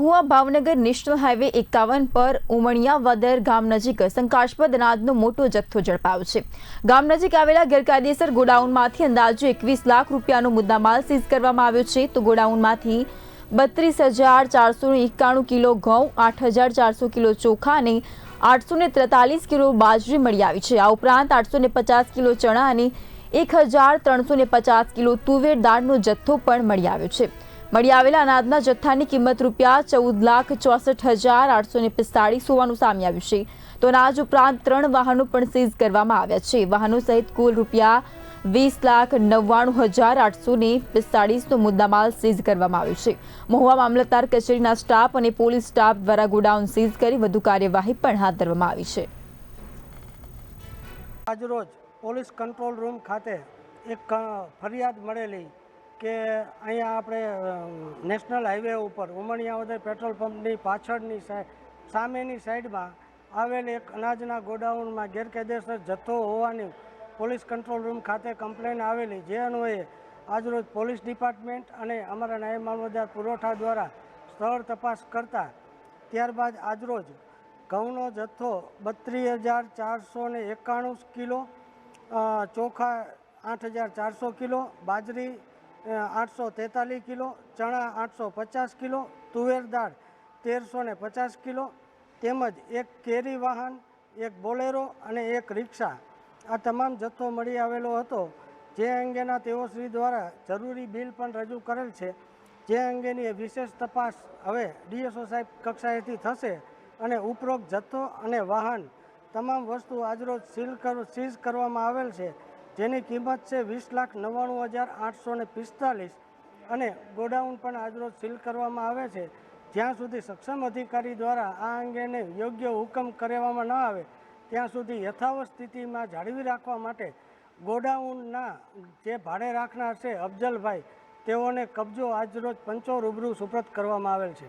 Mahuva Bhavnagar national highway 51 પર ઉમણિયાવદર ગામ નજીક શંકાસ્પદ અનાજનો મોટો જથ્થો ઝડપાયો છે। ગામ નજીક આવેલા ગેરકાયદેસર ગોડાઉનમાંથી અંદાજે 21 લાખ રૂપિયાનો મુદ્દામાલ સીઝ કરવામાં આવ્યો છે। તો ગોડાઉનમાંથી 32,491 કિલો ઘઉં, 8,400 કિલો ચોખા અને 843 કિલો બાજરી મળી આવી છે। આ ઉપરાંત 850 કિલો ચણા અને 1,350 કિલો તુવેર દાળનો જથ્થો પણ મળી આવ્યો છે। મળી આવેલા અનાજના જથ્થાની કિંમત ₹14,64,845 હોવાનું સામે આવ્યું છે। તો અનાજ ઉપરાંત 3 વાહનો પણ સીઝ કરવામાં આવ્યા છે। વાહનો સહિત કુલ ₹20,99,845નો મુદ્દામાલ સીઝ કરવામાં આવ્યો છે। મહુવા મામલતદાર કચેરીના સ્ટાફ અને પોલીસ સ્ટાફ દ્વારા ગોડાઉન સીઝ કરી વધુ કાર્યવાહી પણ હાથ ધરવામાં આવી છે। આજરોજ પોલીસ કંટ્રોલ રૂમ ખાતે એક ફરિયાદ મળેલી કે અહીંયા આપણે નેશનલ હાઈવે ઉપર ઉમણિયાવદર પેટ્રોલ પંપની પાછળની સામેની સાઈડમાં આવેલ એક અનાજના ગોડાઉનમાં ગેરકાયદેસર જથ્થો હોવાની પોલીસ કંટ્રોલ રૂમ ખાતે કમ્પ્લેન આવેલી, જે અન્વયે આજરોજ પોલીસ ડિપાર્ટમેન્ટ અને અમારા નાયબ મામલતદાર પુરવઠા દ્વારા સ્થળ તપાસ કરતા ત્યારબાદ આજરોજ ઘઉંનો જથ્થો 32,491 કિલો, ચોખા 8,400 કિલો, બાજરી 843 કિલો, ચણા 850 કિલો, તુવેર દાળ 1,350 કિલો તેમજ એક કેરી વાહન, એક બોલેરો અને એક રિક્ષા, આ તમામ જથ્થો મળી આવેલો હતો। જે અંગેના તેઓશ્રી દ્વારા જરૂરી બિલ પણ રજૂ કરેલ છે। જે અંગેની વિશેષ તપાસ હવે ડીએસઓ સાહેબ કક્ષાએથી થશે અને ઉપરોક્ત જથ્થો અને વાહન તમામ વસ્તુ આજરોજ સીઝ કરવામાં આવેલ છે, જેની કિંમત છે 20,99,845 અને ગોડાઉન પણ આજરોજ સીલ કરવામાં આવે છે। જ્યાં સુધી સક્ષમ અધિકારી દ્વારા આ અંગેને યોગ્ય હુકમ કરવામાં ન આવે ત્યાં સુધી યથાવત સ્થિતિમાં જાળવી રાખવા માટે ગોડાઉનના જે ભાડે રાખનાર છે અફજલભાઈ, તેઓને કબજો આજરોજ પંચો રૂબરૂ સુપ્રત કરવામાં આવેલ છે।